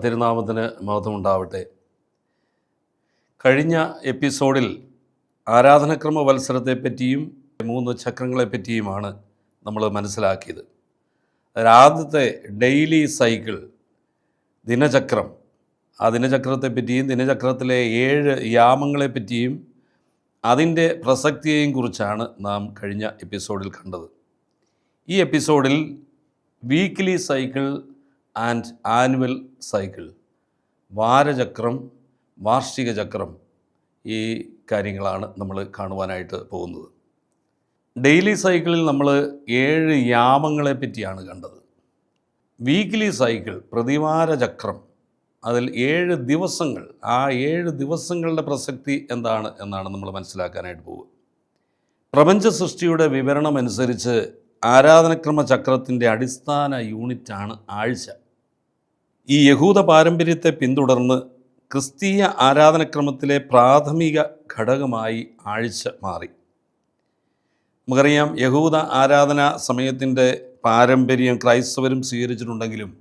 തിരുനാമത്തിന് മഹത്വമുണ്ടാവട്ടെ. കഴിഞ്ഞ എപ്പിസോഡിൽ ആരാധനക്രമ വത്സരത്തെപ്പറ്റിയും 3 ചക്രങ്ങളെപ്പറ്റിയുമാണ് നമ്മൾ മനസ്സിലാക്കിയത്. ആദ്യത്തെ ഡെയിലി സൈക്കിൾ ദിനചക്രം, ആ ദിനചക്രത്തെപ്പറ്റിയും ദിനചക്രത്തിലെ 7 യാമങ്ങളെപ്പറ്റിയും അതിൻ്റെ പ്രസക്തിയെയും കുറിച്ചാണ് നാം കഴിഞ്ഞ എപ്പിസോഡിൽ കണ്ടത്. ഈ എപ്പിസോഡിൽ weekly cycle and annual cycle, വാരചക്രം, വാർഷിക ചക്രം, ഈ കാര്യങ്ങളാണ് നമ്മൾ കാണുവാനായിട്ട് പോകുന്നത്. ഡെയിലി സൈക്കിളിൽ നമ്മൾ 7 യാമങ്ങളെ പറ്റിയാണ് കണ്ടത്. വീക്ക്ലി സൈക്കിൾ, പ്രതിവാര ചക്രം, അതിൽ 7 ദിവസങ്ങൾ, ആ 7 ദിവസങ്ങളുടെ പ്രസക്തി എന്താണ് എന്നാണ് നമ്മൾ മനസ്സിലാക്കാനായിട്ട് പോകുക. പ്രപഞ്ച സൃഷ്ടിയുടെ വിവരണം അനുസരിച്ച് ആരാധനക്രമ ചക്രത്തിൻ്റെ അടിസ്ഥാന യൂണിറ്റാണ് ആഴ്ച. ഈ യഹൂദ പാരമ്പര്യത്തെ പിന്തുടർന്ന് ക്രിസ്തീയ ആരാധനക്രമത്തിലെ പ്രാഥമിക ഘടകമായി ആഴ്ച മാറി. നമുക്കറിയാം, യഹൂദ ആരാധന സമയത്തിൻ്റെ പാരമ്പര്യം ക്രൈസ്തവരും സ്വീകരിച്ചിട്ടുണ്ടെങ്കിലും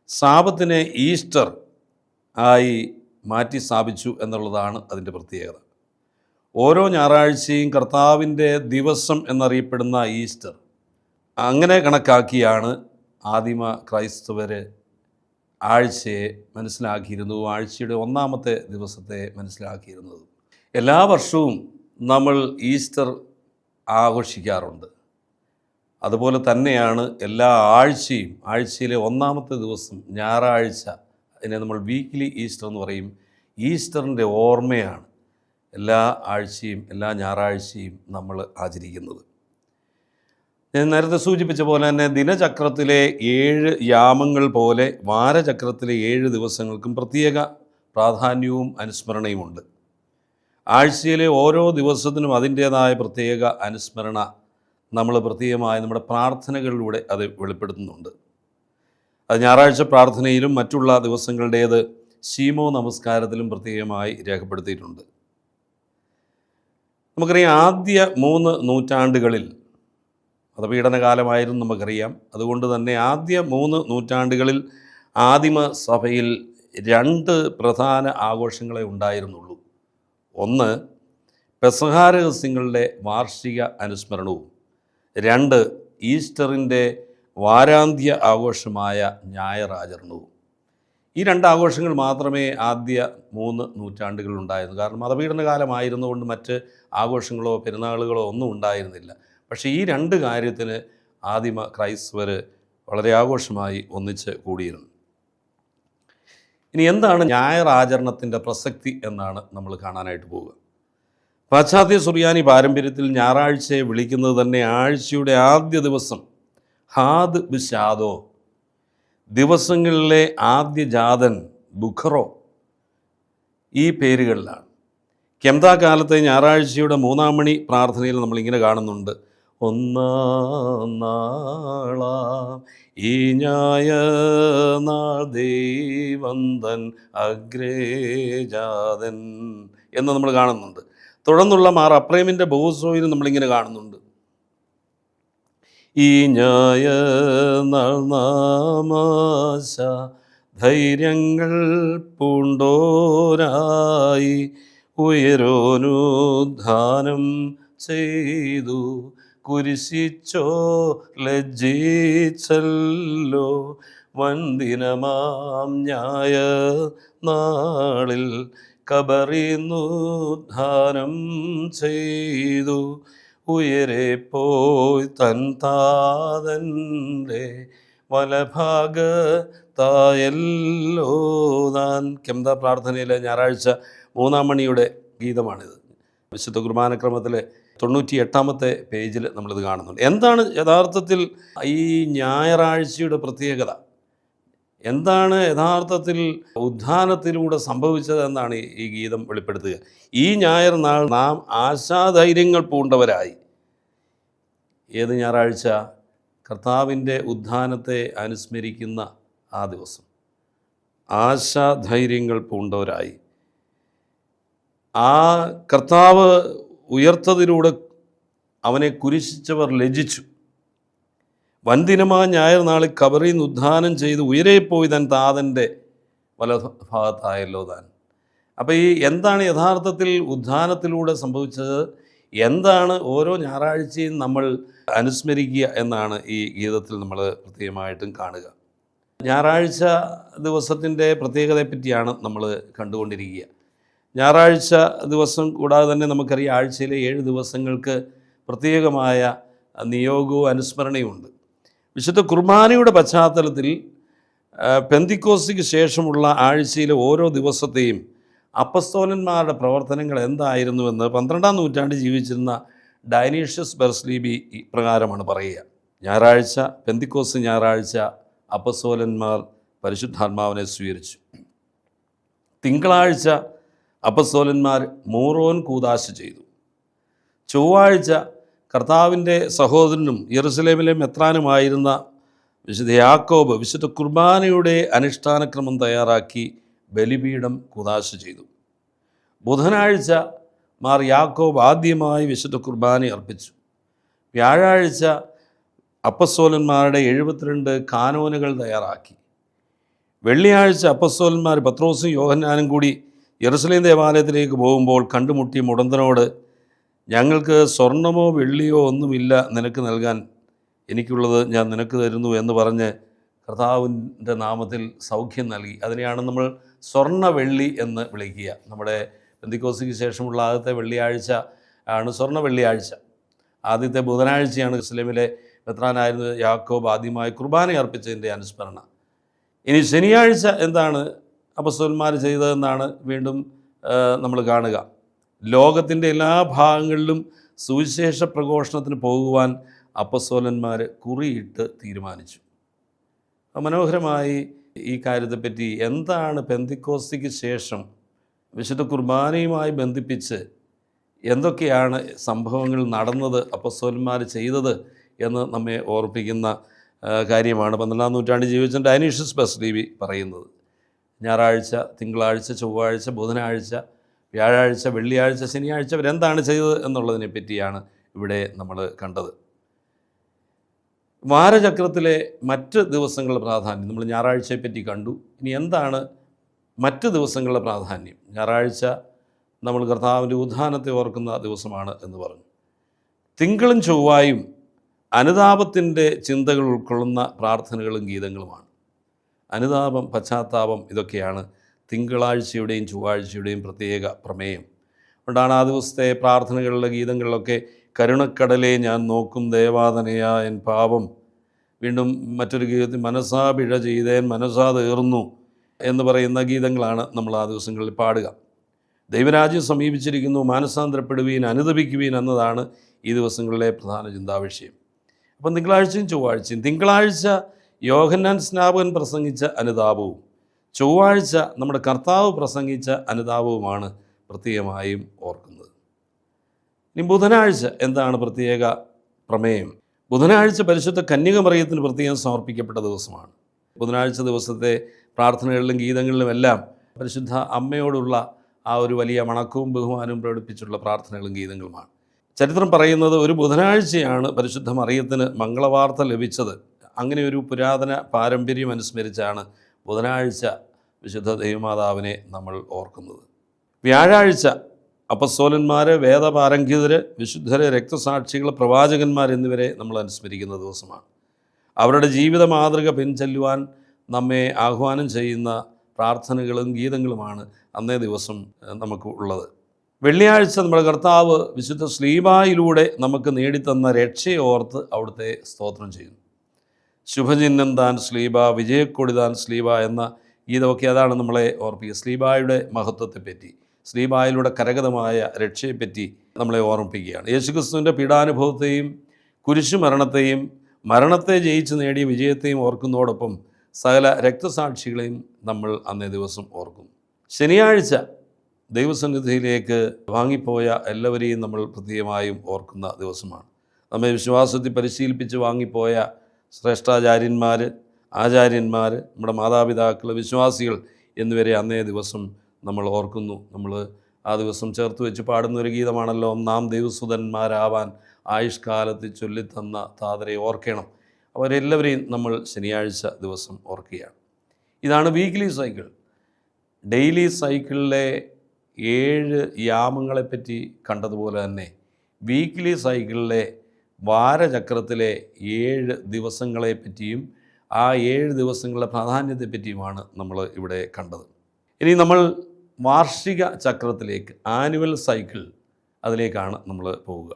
സാബത്തിനെ ഈസ്റ്റർ ആയി മാറ്റി സ്ഥാപിച്ചു എന്നുള്ളതാണ് അതിൻ്റെ പ്രത്യേകത. ഓരോ ഞായറാഴ്ചയും കർത്താവിൻ്റെ ദിവസം എന്നറിയപ്പെടുന്ന ഈസ്റ്റർ അങ്ങനെ കണക്കാക്കിയാണ് ആദിമ ക്രൈസ്തവർ ആഴ്ചയെ മനസ്സിലാക്കിയിരുന്നു, ആഴ്ചയുടെ 1-ാമത്തെ ദിവസത്തെ മനസ്സിലാക്കിയിരുന്നത്. എല്ലാ വർഷവും നമ്മൾ ഈസ്റ്റർ ആഘോഷിക്കാറുണ്ട്. അതുപോലെ തന്നെയാണ് എല്ലാ ആഴ്ചയും, ആഴ്ചയിലെ 1-ാമത്തെ ദിവസം ഞായറാഴ്ച, അതിനെ നമ്മൾ വീക്ക്ലി ഈസ്റ്റർ എന്ന് പറയും. ഈസ്റ്ററിൻ്റെ ഓർമ്മയാണ് എല്ലാ ആഴ്ചയും എല്ലാ ഞായറാഴ്ചയും നമ്മൾ ആചരിക്കുന്നത്. ഞാൻ നേരത്തെ സൂചിപ്പിച്ച പോലെ തന്നെ ദിനചക്രത്തിലെ 7 യാമങ്ങൾ പോലെ വാരചക്രത്തിലെ 7 ദിവസങ്ങൾക്കും പ്രത്യേക പ്രാധാന്യവും അനുസ്മരണയുമുണ്ട്. ആഴ്ചയിലെ ഓരോ ദിവസത്തിനും അതിൻ്റേതായ പ്രത്യേക അനുസ്മരണ നമ്മൾ പ്രത്യേകമായി നമ്മുടെ പ്രാർത്ഥനകളിലൂടെ അത് വെളിപ്പെടുത്തുന്നുണ്ട്. അത് ഞായറാഴ്ച പ്രാർത്ഥനയിലും മറ്റുള്ള ദിവസങ്ങളുടേത് ശീമോ നമസ്കാരത്തിലും പ്രത്യേകമായി രേഖപ്പെടുത്തിയിട്ടുണ്ട്. നമുക്കറിയാം, ആദ്യ 3 നൂറ്റാണ്ടുകളിൽ മതപീഡനകാലമായിരുന്നു നമുക്കറിയാം. അതുകൊണ്ട് തന്നെ ആദ്യ 3 നൂറ്റാണ്ടുകളിൽ ആദിമ സഭയിൽ 2 പ്രധാന ആഘോഷങ്ങളെ ഉണ്ടായിരുന്നുള്ളൂ. ഒന്ന്, പെസഹ രഹസ്യങ്ങളുടെ വാർഷിക അനുസ്മരണവും 2, ഈസ്റ്ററിൻ്റെ വാരാന്ത്യ ആഘോഷമായ ഞായറാചരണവും. ഈ 2 ആഘോഷങ്ങൾ മാത്രമേ ആദ്യ 3 നൂറ്റാണ്ടുകളിൽ ഉണ്ടായിരുന്നു. കാരണം മതപീഡനകാലമായിരുന്നുകൊണ്ട് മറ്റ് ആഘോഷങ്ങളോ പെരുന്നാളുകളോ ഒന്നും ഉണ്ടായിരുന്നില്ല. പക്ഷേ ഈ 2 കാര്യത്തിന് ആദിമ ക്രൈസ്തവർ വളരെ ആഘോഷമായി ഒന്നിച്ച് കൂടിയിരുന്നു. ഇനി എന്താണ് ഞായറാചരണത്തിൻ്റെ പ്രസക്തി എന്നാണ് നമ്മൾ കാണാനായിട്ട് പോവുക. പാശ്ചാത്യ സുറിയാനി പാരമ്പര്യത്തിൽ ഞായറാഴ്ചയെ വിളിക്കുന്നത് തന്നെ ആഴ്ചയുടെ ആദ്യ ദിവസം, ഹാദ് ബിഷാദോ, ദിവസങ്ങളിലെ ആദ്യ ജാതൻ, ബുഖറോ, ഈ പേരുകളിലാണ്. കെംതാ കാലത്തെ ഞായറാഴ്ചയുടെ 3-ാം മണി പ്രാർത്ഥനയിൽ നമ്മളിങ്ങനെ കാണുന്നുണ്ട്: ഒന്നാം നാളാം ഈ ഞായനാൾ ദൈവം തൻ അഗ്രേജാതൻ എന്ന് നമ്മൾ കാണുന്നുണ്ട്. തുടർന്നുള്ള മാർ അപ്രേമിൻ്റെ ബോസോയിലും നമ്മളിങ്ങനെ കാണുന്നുണ്ട്: ഈ ഞായനാൾ നാമാശ ധൈര്യങ്ങൾ പൂണ്ടോരായി ഉയരോനുദ്ധാനം ചെയ്തു കുരിശിച്ചോ ലജ്ജിച്ചല്ലോ വന്ദിനമാം ഞായ നാളിൽ കബറിന്നുദ്ധാനം ചെയ്തു ഉയരെ പോയി തൻ താതൻ്റെ വലഭാഗത്തായല്ലോ താൻ. കെംതാ പ്രാർത്ഥനയിലെ ഞായറാഴ്ച 3-ാം മണിയുടെ ഗീതമാണിത്. വിശുദ്ധ കുർബാനക്രമത്തിലെ 98-ാമത്തെ പേജിൽ നമ്മളിത് കാണുന്നുണ്ട്. എന്താണ് യഥാർത്ഥത്തിൽ ഈ ഞായറാഴ്ചയുടെ പ്രത്യേകത? എന്താണ് യഥാർത്ഥത്തിൽ ഉദ്ധാനത്തിലൂടെ സംഭവിച്ചതെന്നാണ് ഈ ഗീതം വെളിപ്പെടുത്തുക. ഈ ഞായർ നാൾ നാം ആശാധൈര്യങ്ങൾ പൂണ്ടവരായി. ഏത് ഞായറാഴ്ച? കർത്താവിൻ്റെ ഉദ്ധാനത്തെ അനുസ്മരിക്കുന്ന ആ ദിവസം. ആശാധൈര്യങ്ങൾ പൂണ്ടവരായി. ആ കർത്താവ് ഉയർത്തതിലൂടെ അവനെ കുരിശിച്ചവർ ലജ്ജിച്ചു. വൻദിനമായ ഞായർ നാളിൽ കബറിൽ നിന്ന് ഉദ്ധാനം ചെയ്ത് ഉയരെ പോയി തൻ താതൻ്റെ വലഭാഗത്തായല്ലോ താൻ. അപ്പോൾ ഈ എന്താണ് യഥാർത്ഥത്തിൽ ഉദ്ധാനത്തിലൂടെ സംഭവിച്ചത്, എന്താണ് ഓരോ ഞായറാഴ്ചയും നമ്മൾ അനുസ്മരിക്കുക എന്നാണ് ഈ ഗീതത്തിൽ നമ്മൾ പ്രത്യേകമായിട്ടും കാണുക. ഞായറാഴ്ച ദിവസത്തിൻ്റെ പ്രത്യേകതയെപ്പറ്റിയാണ് നമ്മൾ കണ്ടുകൊണ്ടിരിക്കുക. ഞായറാഴ്ച ദിവസം കൂടാതെ തന്നെ നമുക്കറിയാം ആഴ്ചയിലെ 7 ദിവസങ്ങൾക്ക് പ്രത്യേകമായ നിയോഗവും അനുസ്മരണയുമുണ്ട്. വിശുദ്ധ കുർബാനയുടെ പശ്ചാത്തലത്തിൽ പെന്തിക്കോസ്തിക്ക് ശേഷമുള്ള ആഴ്ചയിലെ ഓരോ ദിവസത്തെയും അപ്പസ്തോലന്മാരുടെ പ്രവർത്തനങ്ങൾ എന്തായിരുന്നുവെന്ന് 12-ാം നൂറ്റാണ്ടിൽ ജീവിച്ചിരുന്ന ഡയനീഷ്യസ് ബെർസ്ലീബി ഇപ്രകാരമാണ് പറയുക. ഞായറാഴ്ച, പെന്തിക്കോസ്ത് ഞായറാഴ്ച അപ്പസ്തോലന്മാർ പരിശുദ്ധാത്മാവിനെ സ്വീകരിച്ചു. തിങ്കളാഴ്ച അപ്പസ്തോലന്മാർ മൂറോൻ കൂദാശ ചെയ്തു. ചൊവ്വാഴ്ച കർത്താവിൻ്റെ സഹോദരനും യെരുസലേമിലെ മെത്രാനുമായിരുന്ന വിശുദ്ധ യാക്കോബ് വിശുദ്ധ കുർബാനയുടെ അനുഷ്ഠാനക്രമം തയ്യാറാക്കി ബലിപീഠം കൂദാശ ചെയ്തു. ബുധനാഴ്ച മാർ യാക്കോബ് ആദ്യമായി വിശുദ്ധ കുർബാന അർപ്പിച്ചു. വ്യാഴാഴ്ച അപ്പസ്തോലന്മാരുടെ 72 കാനോനുകൾ തയ്യാറാക്കി. വെള്ളിയാഴ്ച അപ്പസ്തോലന്മാർ പത്രോസും യോഹന്നാനും കൂടി യെരുസലേം ദേവാലയത്തിലേക്ക് പോകുമ്പോൾ കണ്ടുമുട്ടിയ മുടന്തനോട്, ഞങ്ങൾക്ക് സ്വർണമോ വെള്ളിയോ ഒന്നുമില്ല നിനക്ക് നൽകാൻ, എനിക്കുള്ളത് ഞാൻ നിനക്ക് തരുന്നു എന്ന് പറഞ്ഞ് കർത്താവിൻ്റെ നാമത്തിൽ സൗഖ്യം നൽകി. അതിനെയാണ് നമ്മൾ സ്വർണ്ണ വെള്ളി എന്ന് വിളിക്കുക. നമ്മുടെ പെന്തിക്കോസ്തിക്ക് ശേഷമുള്ള ആദ്യത്തെ വെള്ളിയാഴ്ച ആണ് സ്വർണ്ണ വെള്ളിയാഴ്ച. ആദ്യത്തെ ബുധനാഴ്ചയാണ് യെരുസലേമിലെ മെത്രാനായിരുന്ന യാക്കോബ് ആദ്യമായി കുർബാന അർപ്പിച്ചതിൻ്റെ അനുസ്മരണ. ഇനി ശനിയാഴ്ച എന്താണ് അപ്പസ്തോലന്മാർ ചെയ്തതെന്നാണ് വീണ്ടും നമ്മൾ കാണുക. ലോകത്തിൻ്റെ എല്ലാ ഭാഗങ്ങളിലും സുവിശേഷ പ്രഘോഷണത്തിന് പോകുവാൻ അപ്പസ്തോലന്മാർ കുറിയിട്ട് തീരുമാനിച്ചു. മനോഹരമായി ഈ കാര്യത്തെപ്പറ്റി എന്താണ് പെന്തിക്കോസ്തിക്ക് ശേഷം വിശുദ്ധ കുർബാനയുമായി ബന്ധിപ്പിച്ച് എന്തൊക്കെയാണ് സംഭവങ്ങൾ നടന്നത്, അപ്പസ്തോലന്മാർ ചെയ്തത് എന്ന് നമ്മെ ഓർപ്പിക്കുന്ന കാര്യമാണ് 12-ാം നൂറ്റാണ്ടിൽ ജീവിച്ച ഡയനീഷ്യസ് ബെർസ്ലീബി പറയുന്നത്. ഞായറാഴ്ച, തിങ്കളാഴ്ച, ചൊവ്വാഴ്ച, ബുധനാഴ്ച, വ്യാഴാഴ്ച, വെള്ളിയാഴ്ച, ശനിയാഴ്ച ഇവരെന്താണ് ചെയ്തത് എന്നുള്ളതിനെ പറ്റിയാണ് ഇവിടെ നമ്മൾ കണ്ടത്. വാരചക്രത്തിലെ മറ്റ് ദിവസങ്ങളുടെ പ്രാധാന്യം നമ്മൾ ഞായറാഴ്ചയെപ്പറ്റി കണ്ടു. ഇനി എന്താണ് മറ്റ് ദിവസങ്ങളുടെ പ്രാധാന്യം? ഞായറാഴ്ച നമ്മൾ കർത്താവിൻ്റെ ഉത്ഥാനത്തെ ഓർക്കുന്ന ദിവസമാണ് എന്ന് പറഞ്ഞു. തിങ്കളും ചൊവ്വായും അനുതാപത്തിൻ്റെ ചിന്തകൾ ഉൾക്കൊള്ളുന്ന പ്രാർത്ഥനകളും ഗീതങ്ങളുമാണ്. അനുതാപം, പശ്ചാത്താപം ഇതൊക്കെയാണ് തിങ്കളാഴ്ചയുടെയും ചൊവ്വാഴ്ചയുടെയും പ്രത്യേക പ്രമേയം. അതുകൊണ്ടാണ് ആ ദിവസത്തെ പ്രാർത്ഥനകളിലെ ഗീതങ്ങളിലൊക്കെ കരുണക്കടലെ ഞാൻ നോക്കും ദേവാതനയാ എൻ പാപം, വീണ്ടും മറ്റൊരു ഗീതത്തിൽ മനസ്സാ പിഴ ചെയ്തേൻ മനസ്സാ തീർന്നു എന്ന് പറയുന്ന ഗീതങ്ങളാണ് നമ്മൾ ആ ദിവസങ്ങളിൽ പാടുക. ദൈവരാജ്യം സമീപിച്ചിരിക്കുന്നു, മാനസാന്തരപ്പെടുവീൻ, അനുദപിക്കുവീൻ എന്നതാണ് ഈ ദിവസങ്ങളിലെ പ്രധാന ചിന്താവിഷയം. അപ്പം തിങ്കളാഴ്ചയും ചൊവ്വാഴ്ചയും, തിങ്കളാഴ്ച യോഹന്നാൻ സ്നാപകൻ പ്രസംഗിച്ച അനുതാപവും ചൊവ്വാഴ്ച നമ്മുടെ കർത്താവ് പ്രസംഗിച്ച അനുതാപവുമാണ് പ്രത്യേകമായും ഓർക്കുന്നത്. ഇനി ബുധനാഴ്ച എന്താണ് പ്രത്യേക പ്രമേയം? ബുധനാഴ്ച പരിശുദ്ധ കന്യകമറിയത്തിന് പ്രത്യേകം സമർപ്പിക്കപ്പെട്ട ദിവസമാണ്. ബുധനാഴ്ച ദിവസത്തെ പ്രാർത്ഥനകളിലും ഗീതങ്ങളിലുമെല്ലാം പരിശുദ്ധ അമ്മയോടുള്ള ആ ഒരു വലിയ വണക്കവും ബഹുമാനവും പ്രകടിപ്പിച്ചുള്ള പ്രാർത്ഥനകളും ഗീതങ്ങളുമാണ്. ചരിത്രം പറയുന്നത് ഒരു ബുധനാഴ്ചയാണ് പരിശുദ്ധ മറിയത്തിന് മംഗളവാർത്ത ലഭിച്ചത്. അങ്ങനെ ഒരു പുരാതന പാരമ്പര്യം അനുസ്മരിച്ചാണ് ബുധനാഴ്ച വിശുദ്ധ ദൈവമാതാവിനെ നമ്മൾ ഓർക്കുന്നത്. വ്യാഴാഴ്ച അപ്പസ്തോലന്മാർ, വേദപാരംഗിതർ, വിശുദ്ധർ, രക്തസാക്ഷികൾ, പ്രവാചകന്മാർ എന്നിവരെ നമ്മൾ അനുസ്മരിക്കുന്ന ദിവസമാണ്. അവരുടെ ജീവിത മാതൃക പിൻചെല്ലുവാൻ നമ്മെ ആഹ്വാനം ചെയ്യുന്ന പ്രാർത്ഥനകളും ഗീതങ്ങളുമാണ് അന്നേ ദിവസം നമുക്ക് ഉള്ളത്. വെള്ളിയാഴ്ച നമ്മുടെ കർത്താവ് വിശുദ്ധ ശ്ലീബായിലൂടെ നമുക്ക് നേടിത്തന്ന രക്ഷയെ ഓർത്ത് അവിടുത്തെ സ്തോത്രം ചെയ്യുന്നു. ശുഭചിഹ്നം താൻ ശ്ലീബ, വിജയക്കൊടി താൻ ശ്ലീബ എന്ന ഗീതമൊക്കെ അതാണ് നമ്മളെ ഓർപ്പിക്കുക. ശ്ലീബായുടെ മഹത്വത്തെപ്പറ്റി, ശ്ലീബായിലൂടെ കരഗതമായ രക്ഷയെപ്പറ്റി നമ്മളെ ഓർമ്മിപ്പിക്കുകയാണ്. യേശുക്രിസ്തുവിൻ്റെ പീഡാനുഭവത്തെയും കുരിശുമരണത്തെയും മരണത്തെ ജയിച്ച് നേടിയ വിജയത്തെയും ഓർക്കുന്നതോടൊപ്പം സകല രക്തസാക്ഷികളെയും നമ്മൾ അന്നേ ദിവസം ഓർക്കുന്നു. ശനിയാഴ്ച ദൈവസന്നിധിയിലേക്ക് വാങ്ങിപ്പോയ എല്ലാവരെയും നമ്മൾ പ്രത്യേകമായും ഓർക്കുന്ന ദിവസമാണ്. നമ്മെ വിശ്വാസത്തിൽ പരിശീലിപ്പിച്ച് വാങ്ങിപ്പോയ ശ്രേഷ്ഠാചാര്യന്മാർ, ആചാര്യന്മാർ, നമ്മുടെ മാതാപിതാക്കൾ, വിശ്വാസികൾ എന്നിവരെ അന്നേ ദിവസം നമ്മൾ ഓർക്കുന്നു. നമ്മൾ ആ ദിവസം ചേർത്ത് വെച്ച് പാടുന്ന ഒരു ഗീതമാണല്ലോ, നാം ദൈവസുതന്മാരാവാൻ ആയുഷ്കാലത്ത് ചൊല്ലിത്തന്ന താതരെ ഓർക്കണം. അവരെല്ലാവരെയും നമ്മൾ ശനിയാഴ്ച ദിവസം ഓർക്കുകയാണ്. ഇതാണ് വീക്ക്ലി സൈക്കിൾ. ഡെയിലി സൈക്കിളിലെ 7 യാമങ്ങളെപ്പറ്റി കണ്ടതുപോലെ തന്നെ വീക്ക്ലി സൈക്കിളിലെ വാരചക്രത്തിലെ 7 ദിവസങ്ങളെപ്പറ്റിയും ആ 7 ദിവസങ്ങളുടെ പ്രാധാന്യത്തെപ്പറ്റിയുമാണ് നമ്മൾ ഇവിടെ കണ്ടത്. ഇനി നമ്മൾ വാർഷിക ചക്രത്തിലേക്ക്, ആനുവൽ സൈക്കിൾ, അതിലേക്കാണ് നമ്മൾ പോവുക.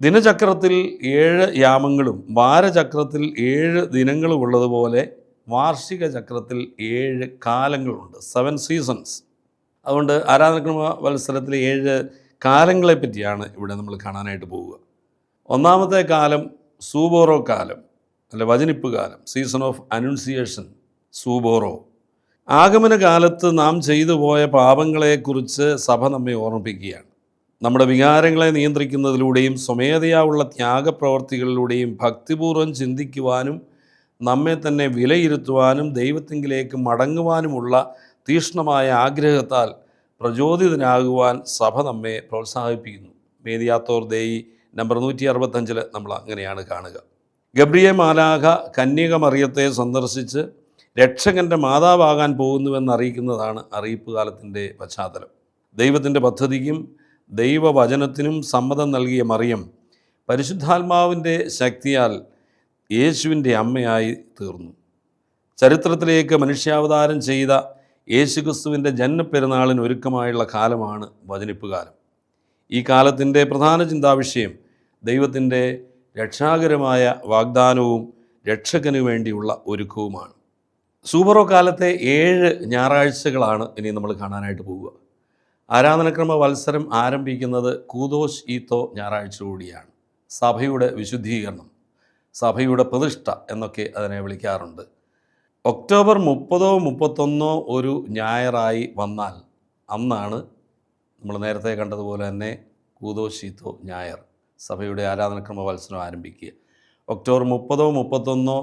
ദിനചക്രത്തിൽ 7 യാമങ്ങളും വാരചക്രത്തിൽ 7 ദിനങ്ങളും ഉള്ളതുപോലെ വാർഷിക ചക്രത്തിൽ 7 കാലങ്ങളുണ്ട്, 7 സീസൺസ്. അതുകൊണ്ട് ആരാധനക്രമ വത്സരത്തിലെ 7 കാലങ്ങളെ പറ്റിയാണ് ഇവിടെ നമ്മൾ കാണാനായിട്ട് പോവുക. ഒന്നാമത്തെ കാലം സൂബോറോ കാലം, അല്ലെ വചനിപ്പ് കാലം, സീസൺ ഓഫ് അനൗൺസിയേഷൻ, സൂബോറോ. ആഗമന കാലത്ത് നാം ചെയ്തു പോയ പാപങ്ങളെക്കുറിച്ച് സഭ നമ്മെ ഓർമ്മിപ്പിക്കുകയാണ്. നമ്മുടെ വികാരങ്ങളെ നിയന്ത്രിക്കുന്നതിലൂടെയും സ്വമേധയാ ഉള്ള ത്യാഗപ്രവർത്തികളിലൂടെയും ഭക്തിപൂർവ്വം ചിന്തിക്കുവാനും നമ്മെ തന്നെ വിലയിരുത്തുവാനും ദൈവത്തിങ്കിലേക്ക് മടങ്ങുവാനുമുള്ള തീക്ഷ്ണമായ ആഗ്രഹത്താൽ പ്രചോദിതനാകുവാൻ സഭ നമ്മെ പ്രോത്സാഹിപ്പിക്കുന്നു. മേദിയാത്തോർ ദേയി നമ്പർ 165 നമ്മൾ അങ്ങനെയാണ് കാണുക. ഗബ്രിയേൽ മാലാഖ കന്യക മറിയത്തെ സന്ദർശിച്ച് രക്ഷകൻ്റെ മാതാവാകാൻ പോകുന്നുവെന്ന് അറിയിക്കുന്നതാണ് അറിയിപ്പ് കാലത്തിൻ്റെ പശ്ചാത്തലം. ദൈവത്തിൻ്റെ പദ്ധതിക്കും ദൈവവചനത്തിനും സമ്മതം നൽകിയ മറിയം പരിശുദ്ധാത്മാവിൻ്റെ ശക്തിയാൽ യേശുവിൻ്റെ അമ്മയായി തീർന്നു. ചരിത്രത്തിലേക്ക് മനുഷ്യാവതാരം ചെയ്ത യേശുക്രിസ്തുവിൻ്റെ ജന്മപ്പെരുന്നാളിന് ഒരുക്കമായുള്ള കാലമാണ് വചനിപ്പ് കാലം. ഈ കാലത്തിൻ്റെ പ്രധാന ചിന്താവിഷയം ദൈവത്തിൻ്റെ രക്ഷാകരമായ വാഗ്ദാനവും രക്ഷകനു വേണ്ടിയുള്ള ഒരുക്കവുമാണ്. സൂബറോ കാലത്തെ 7 ഞായറാഴ്ചകളാണ് ഇനി നമ്മൾ കാണാനായിട്ട് പോവുക. ആരാധനക്രമ വത്സരം ആരംഭിക്കുന്നത് കൂദോശ് ഈത്തോ ഞായറാഴ്ച കൂടിയാണ്. സഭയുടെ വിശുദ്ധീകരണം, സഭയുടെ പ്രതിഷ്ഠ എന്നൊക്കെ അതിനെ വിളിക്കാറുണ്ട്. ഒക്ടോബർ 30 31 ഒരു ഞായറായി വന്നാൽ അന്നാണ് നമ്മൾ നേരത്തെ കണ്ടതുപോലെ തന്നെ കൂദോശ് ഈത്തോ ഞായർ, സഭയുടെ ആരാധനക്രമ വത്സരം ആരംഭിക്കുക. ഒക്ടോബർ 30 31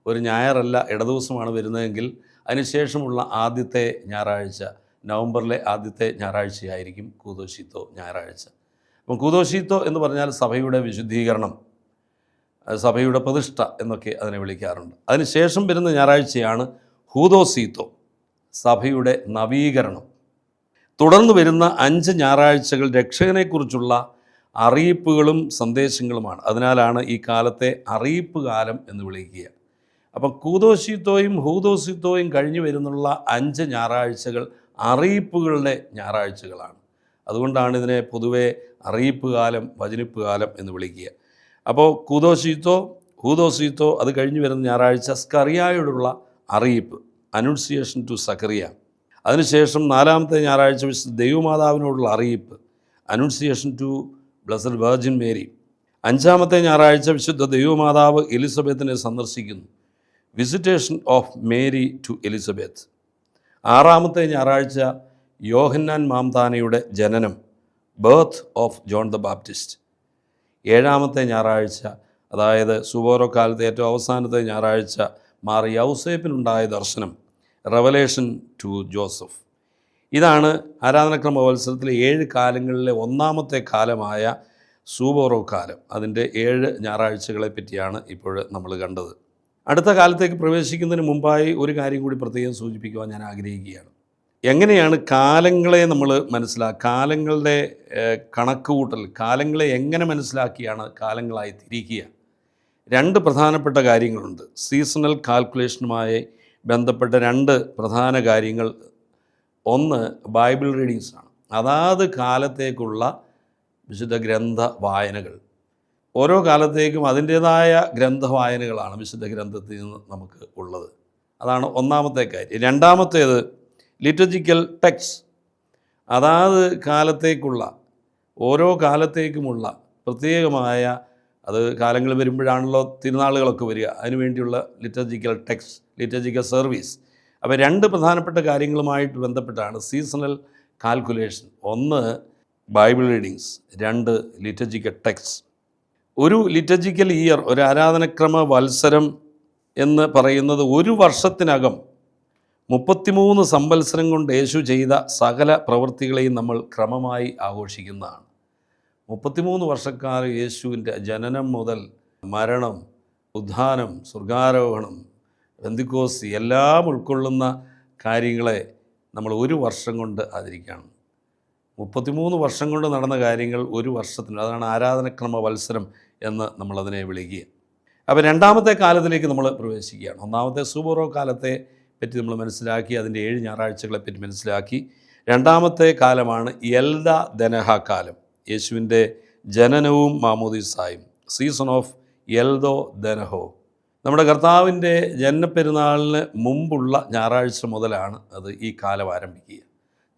ഒരു ഞായറല്ല, ഇടദിവസമാണ് വരുന്നതെങ്കിൽ അതിനുശേഷമുള്ള ആദ്യത്തെ ഞായറാഴ്ച, നവംബറിലെ ആദ്യത്തെ ഞായറാഴ്ചയായിരിക്കും കൂദോശ് ഈത്തോ ഞായറാഴ്ച. അപ്പം കൂദോശ് ഈത്തോ എന്ന് പറഞ്ഞാൽ സഭയുടെ വിശുദ്ധീകരണം, സഭയുടെ പ്രതിഷ്ഠ എന്നൊക്കെ അതിനെ വിളിക്കാറുണ്ട്. അതിനുശേഷം വരുന്ന ഞായറാഴ്ചയാണ് ഹൂദോസ് ഈത്തോ, സഭയുടെ നവീകരണം. തുടർന്ന് വരുന്ന 5 ഞായറാഴ്ചകൾ രക്ഷകനെക്കുറിച്ചുള്ള അറിയിപ്പുകളും സന്ദേശങ്ങളുമാണ്. അതിനാലാണ് ഈ കാലത്തെ അറിയിപ്പ് കാലം എന്ന് വിളിക്കുക. അപ്പം കൂദോശ് ഈത്തോയും ഹൂദോസ് ഈത്തോയും കഴിഞ്ഞു വരുന്നുള്ള 5 ഞായറാഴ്ചകൾ അറിയിപ്പുകളുടെ ഞായറാഴ്ചകളാണ്. അതുകൊണ്ടാണ് ഇതിനെ പൊതുവെ അറിയിപ്പ് കാലം, വചനിപ്പ് കാലം എന്ന് വിളിക്കുക. അപ്പോൾ കൂദോശ് ഈത്തോ, ഹൂദോസ് ഈത്തോ, അത് കഴിഞ്ഞ് വരുന്ന ഞായറാഴ്ച സ്കറിയായോടുള്ള അറിയിപ്പ്, അനൗൺസിയേഷൻ ടു സക്കറിയ. അതിനുശേഷം 4ാമത്തെ ഞായറാഴ്ച വിശുദ്ധ ദൈവമാതാവിനോടുള്ള അറിയിപ്പ്, annunciation to blessed virgin Mary. 5ാമത്തെ ഞായറാഴ്ച വിശുദ്ധ ദൈവമാതാവ് എലിസബത്തിനെ സന്ദർശിക്കുന്നു, visitation of Mary to Elizabeth. 6ാമത്തെ ഞായറാഴ്ച യോഹന്നാൻ മാംതാനയുടെ ജനനം, birth of John the Baptist. 7ാമത്തെ ഞായറാഴ്ച, അതായത് സുബോറോ കാലത്തെ ഏറ്റവും അവസാനത്തെ ഞായറാഴ്ച, മാർ യൗസേപ്പിനുണ്ടായ ദർശനം, റെവലേഷൻ ടു ജോസഫ്. ഇതാണ് ആരാധനക്രമ വത്സരത്തിലെ 7 കാലങ്ങളിലെ ഒന്നാമത്തെ കാലമായ സൂബോറോ കാലം. അതിൻ്റെ 7 ഞായറാഴ്ചകളെ പറ്റിയാണ് ഇപ്പോൾ നമ്മൾ കണ്ടത്. അടുത്ത കാലത്തേക്ക് പ്രവേശിക്കുന്നതിന് മുമ്പായി ഒരു കാര്യം കൂടി പ്രത്യേകം സൂചിപ്പിക്കുവാൻ ഞാൻ ആഗ്രഹിക്കുകയാണ്. എങ്ങനെയാണ് കാലങ്ങളെ നമ്മൾ കാലങ്ങളുടെ കണക്കുകൂട്ടൽ, കാലങ്ങളെ എങ്ങനെ മനസ്സിലാക്കിയാണ് കാലങ്ങളായി തിരിക്കുക? 2 പ്രധാനപ്പെട്ട കാര്യങ്ങളുണ്ട്. സീസണൽ കാൽക്കുലേഷനുമായി ബന്ധപ്പെട്ട 2 പ്രധാന കാര്യങ്ങൾ. ഒന്ന് ബൈബിൾ റീഡിങ്സാണ്, അതാത് കാലത്തേക്കുള്ള വിശുദ്ധ ഗ്രന്ഥ വായനകൾ. ഓരോ കാലത്തേക്കും അതിൻ്റേതായ ഗ്രന്ഥവായനകളാണ് വിശുദ്ധ ഗ്രന്ഥത്തിൽ നിന്ന് നമുക്ക് ഉള്ളത്. അതാണ് ഒന്നാമത്തെ കാര്യം. 2ാമത്തേത് ലിറ്റർജിക്കൽ ടെക്സ്റ്റ്, അതാത് കാലത്തേക്കുള്ള, ഓരോ കാലത്തേക്കുമുള്ള പ്രത്യേകമായ, അത് കാലങ്ങൾ വരുമ്പോഴാണല്ലോ തിരുനാളുകളൊക്കെ വരിക, അതിനുവേണ്ടിയുള്ള ലിറ്റർജിക്കൽ ടെക്സ്റ്റ്, ലിറ്റർജിക്കൽ സർവീസ്. അപ്പോൾ 2 പ്രധാനപ്പെട്ട കാര്യങ്ങളുമായിട്ട് ബന്ധപ്പെട്ടാണ് സീസണൽ കാൽക്കുലേഷൻ. ഒന്ന് ബൈബിൾ റീഡിങ്സ്, 2 ലിറ്റർജിക്കൽ ടെക്സ്റ്റ്. ഒരു ലിറ്റർജിക്കൽ ഇയർ, ഒരു ആരാധനക്രമ വത്സരം എന്ന് പറയുന്നത് ഒരു വർഷത്തിനകം 33 സംവത്സരം കൊണ്ട് യേശു ചെയ്ത സകല പ്രവൃത്തികളെയും നമ്മൾ ക്രമമായി ആഘോഷിക്കുന്നതാണ്. 33 വർഷക്കാലം യേശുവിൻ്റെ ജനനം മുതൽ മരണം, ഉദ്ധാനം, സ്വർഗാരോഹണം, പെന്തിക്കോസ്തി എല്ലാം ഉൾക്കൊള്ളുന്ന കാര്യങ്ങളെ നമ്മൾ ഒരു വർഷം കൊണ്ട് ആചരിക്കുകയാണ്. 33 വർഷം കൊണ്ട് നടന്ന കാര്യങ്ങൾ ഒരു വർഷത്തിന്, അതാണ് ആരാധനക്രമ വത്സരം എന്ന് നമ്മളതിനെ വിളിക്കുക. അപ്പോൾ രണ്ടാമത്തെ കാലത്തിലേക്ക് നമ്മൾ പ്രവേശിക്കുകയാണ്. ഒന്നാമത്തെ സൂബോറോ കാലത്തെ പറ്റി നമ്മൾ മനസ്സിലാക്കി, അതിൻ്റെ 7 ഞായറാഴ്ചകളെപ്പറ്റി മനസ്സിലാക്കി. രണ്ടാമത്തെ കാലമാണ് എൽദ ദനഹ കാലം, യേശുവിൻ്റെ ജനനവും മാമോദീസായും, സീസൺ ഓഫ് എൽദോ ദനഹോ. നമ്മുടെ കർത്താവിൻ്റെ ജനനപ്പെരുന്നാളിന് മുമ്പുള്ള ഞായറാഴ്ച മുതലാണ് അത് ഈ കാലം ആരംഭിക്കുക.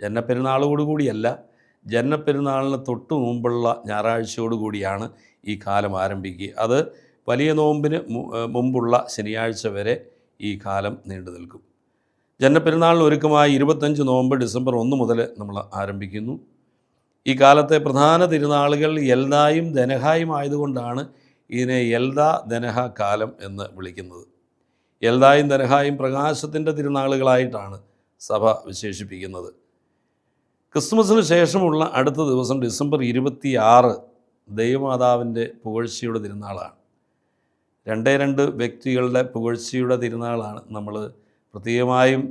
ജനനപ്പെരുന്നാളോടുകൂടിയല്ല, ജനനപ്പെരുന്നാളിന് തൊട്ട് മുമ്പുള്ള ഞായറാഴ്ചയോടുകൂടിയാണ് ഈ കാലം ആരംഭിക്കുക. അത് വലിയ നോമ്പിന് മുമ്പുള്ള ശനിയാഴ്ച വരെ ഈ കാലം നീണ്ടു നിൽക്കും. ജനനപ്പെരുന്നാളിന് ഒരുക്കമായി 25 നോമ്പ് ഡിസംബർ 1 മുതൽ നമ്മൾ ആരംഭിക്കുന്നു. ഈ കാലത്തെ പ്രധാന തിരുനാളുകൾ എൽദായും ദനഹായും ആയതുകൊണ്ടാണ് ഇതിനെ എൽദ ദനഹ കാലം എന്ന് വിളിക്കുന്നത്. എൽദായും ദനഹായും പ്രകാശത്തിൻ്റെ തിരുനാളുകളായിട്ടാണ് സഭ വിശേഷിപ്പിക്കുന്നത്. ക്രിസ്മസിന് ശേഷമുള്ള അടുത്ത ദിവസം ഡിസംബർ 26 ദൈവമാതാവിൻ്റെ പുകഴ്ചയുടെ തിരുനാളാണ്. 2 വ്യക്തികളുടെ പുകഴ്ചയുടെ തിരുനാളാണ് നമ്മൾ പ്രത്യേകമായും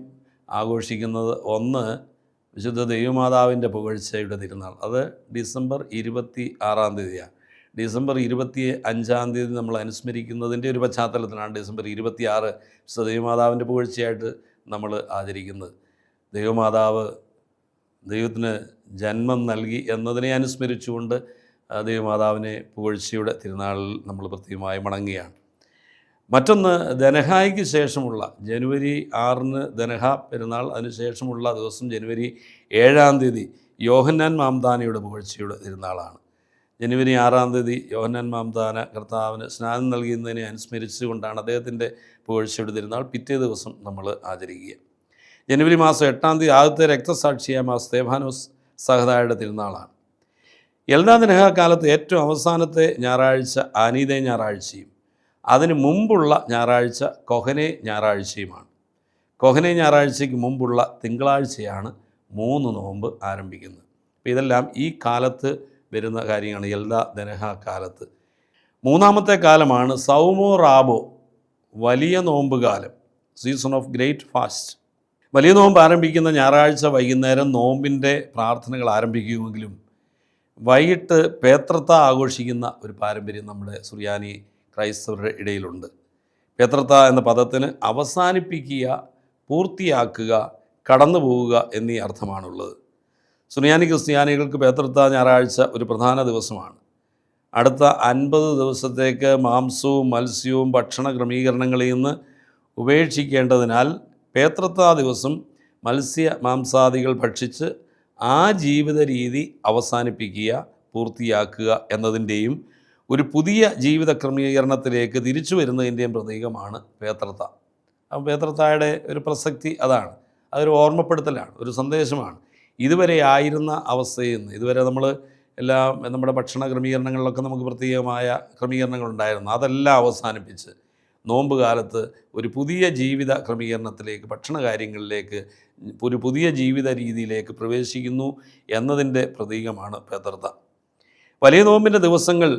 ആഘോഷിക്കുന്നത്. ഒന്ന് വിശുദ്ധ ദൈവമാതാവിൻ്റെ പുകഴ്ചയുടെ തിരുനാൾ, അത് ഡിസംബർ 26-ാം തീയതിയാണ്. ഡിസംബർ 25-ാം തീയതി നമ്മൾ അനുസ്മരിക്കുന്നതിൻ്റെ ഒരു പശ്ചാത്തലത്തിലാണ് ഡിസംബർ 26 വിശുദ്ധ ദൈവമാതാവിൻ്റെ പുകഴ്ചയായിട്ട് നമ്മൾ ആചരിക്കുന്നത്. ദൈവമാതാവ് ദൈവത്തിന് ജന്മം നൽകി എന്നതിനെ അനുസ്മരിച്ചുകൊണ്ട് ദൈവമാതാവിനെ പുകഴ്ചയുടെ തിരുനാളിൽ നമ്മൾ പ്രത്യേകമായി വണങ്ങുകയാണ്. മറ്റൊന്ന് ദനഹായ്ക്ക് ശേഷമുള്ള ജനുവരി 6-ന് ദനഹ പെരുന്നാൾ, അതിനുശേഷമുള്ള ദിവസം ജനുവരി 7-ാം തീയതി യോഹന്നാൻ മാംദാനയുടെ പുകഴ്ചയുടെ തിരുനാളാണ്. ജനുവരി 6-ാം തീയതി യോഹന്നാൻ മാംദാന കർത്താവിന് സ്നാനം നൽകുന്നതിനെ അനുസ്മരിച്ചുകൊണ്ടാണ് അദ്ദേഹത്തിൻ്റെ പുകഴ്ചയുടെ തിരുനാൾ പിറ്റേ ദിവസം നമ്മൾ ആചരിക്കുക. ജനുവരി മാസം 8-ാം തീയതി ആദ്യത്തെ രക്തസാക്ഷിയായ സ്തേഫാനോസ് സഹദായുടെ തിരുനാളാണ്. എൽദാ ദനഹ കാലത്ത് ഏറ്റവും അവസാനത്തെ ഞായറാഴ്ച ആനീദേ ഞായറാഴ്ചയും അതിന് മുമ്പുള്ള ഞായറാഴ്ച കൊഹനെ ഞായറാഴ്ചയുമാണ്. കൊഹനെ ഞായറാഴ്ചയ്ക്ക് മുമ്പുള്ള തിങ്കളാഴ്ചയാണ് 3 നോമ്പ് ആരംഭിക്കുന്നത്. അപ്പോൾ ഇതെല്ലാം ഈ കാലത്ത് വരുന്ന കാര്യമാണ്. എൽദാ ദനഹ കാലത്ത് മൂന്നാമത്തെ കാലമാണ് സൗമോ റാബോ, വലിയ നോമ്പ് കാലം, സീസൺ ഓഫ് ഗ്രേറ്റ് ഫാസ്റ്റ്. വലിയ നോമ്പ് ആരംഭിക്കുന്ന ഞായറാഴ്ച വൈകുന്നേരം നോമ്പിൻ്റെ പ്രാർത്ഥനകൾ ആരംഭിക്കുമെങ്കിലും വൈകിട്ട് പേത്രത്ത ആഘോഷിക്കുന്ന ഒരു പാരമ്പര്യം നമ്മുടെ സുറിയാനി ക്രൈസ്തവരുടെ ഇടയിലുണ്ട്. പേത്രത്ത എന്ന പദത്തിന് അവസാനിപ്പിക്കുക, പൂർത്തിയാക്കുക, കടന്നു പോവുക എന്നീ അർത്ഥമാണുള്ളത്. സുറിയാനി ക്രിസ്ത്യാനികൾക്ക് പേത്രത്ത ഞായറാഴ്ച ഒരു പ്രധാന ദിവസമാണ്. അടുത്ത 50 ദിവസത്തേക്ക് മാംസവും മത്സ്യവും ഭക്ഷണ ക്രമീകരണങ്ങളിൽ നിന്ന് ഉപേക്ഷിക്കേണ്ടതിനാൽ പേത്രത്ത ദിവസം മത്സ്യ മാംസാദികൾ ഭക്ഷിച്ച് ആ ജീവിത രീതി അവസാനിപ്പിക്കുക, പൂർത്തിയാക്കുക എന്നതിൻ്റെയും ഒരു പുതിയ ജീവിത ക്രമീകരണത്തിലേക്ക് തിരിച്ചു വരുന്നതിൻ്റെയും പ്രതീകമാണ് പേത്രത്ത. അപ്പോൾ പേത്രത്തായുടെ ഒരു പ്രസക്തി അതാണ്. അതൊരു ഓർമ്മപ്പെടുത്തലാണ്, ഒരു സന്ദേശമാണ്. ഇതുവരെ ആയിരുന്ന അവസ്ഥയിൽ നിന്ന്, ഇതുവരെ നമ്മൾ എല്ലാം നമ്മുടെ ഭക്ഷണ ക്രമീകരണങ്ങളിലൊക്കെ നമുക്ക് പ്രത്യേകമായ ക്രമീകരണങ്ങളുണ്ടായിരുന്നു, അതെല്ലാം അവസാനിപ്പിച്ച് നോമ്പ് കാലത്ത് ഒരു പുതിയ ജീവിത ക്രമീകരണത്തിലേക്ക്, ഭക്ഷണ കാര്യങ്ങളിലേക്ക്, ഒരു പുതിയ ജീവിത രീതിയിലേക്ക് പ്രവേശിക്കുന്നു എന്നതിൻ്റെ പ്രതീകമാണ് പേത്രത്ത. വലിയ നോമ്പിൻ്റെ ദിവസങ്ങൾ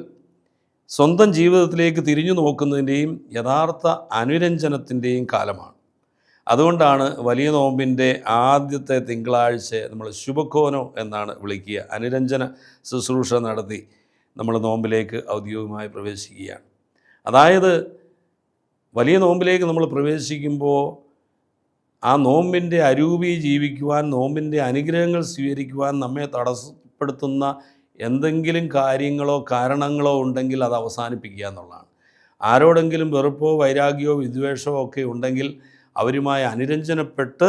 സ്വന്തം ജീവിതത്തിലേക്ക് തിരിഞ്ഞു നോക്കുന്നതിൻ്റെയും യഥാർത്ഥ അനുരഞ്ജനത്തിൻ്റെയും കാലമാണ്. അതുകൊണ്ടാണ് വലിയ നോമ്പിൻ്റെ ആദ്യത്തെ തിങ്കളാഴ്ച നമ്മൾ ശുഭക്കോനോ എന്നാണ് വിളിക്കുക. അനുരഞ്ജന ശുശ്രൂഷ നടത്തി നമ്മൾ നോമ്പിലേക്ക് ഔദ്യോഗികമായി പ്രവേശിക്കുകയാണ്. അതായത് വലിയ നോമ്പിലേക്ക് നമ്മൾ പ്രവേശിക്കുമ്പോൾ ആ നോമ്പിൻ്റെ അരൂപി ജീവിക്കുവാൻ, നോമ്പിൻ്റെ അനുഗ്രഹങ്ങൾ സ്വീകരിക്കുവാൻ നമ്മെ തടസ്സപ്പെടുത്തുന്ന എന്തെങ്കിലും കാര്യങ്ങളോ കാരണങ്ങളോ ഉണ്ടെങ്കിൽ അത് അവസാനിപ്പിക്കുക എന്നുള്ളതാണ്. ആരോടെങ്കിലും വെറുപ്പോ വൈരാഗ്യമോ വിദ്വേഷമോ ഒക്കെ ഉണ്ടെങ്കിൽ അവരുമായി അനുരഞ്ജനപ്പെട്ട്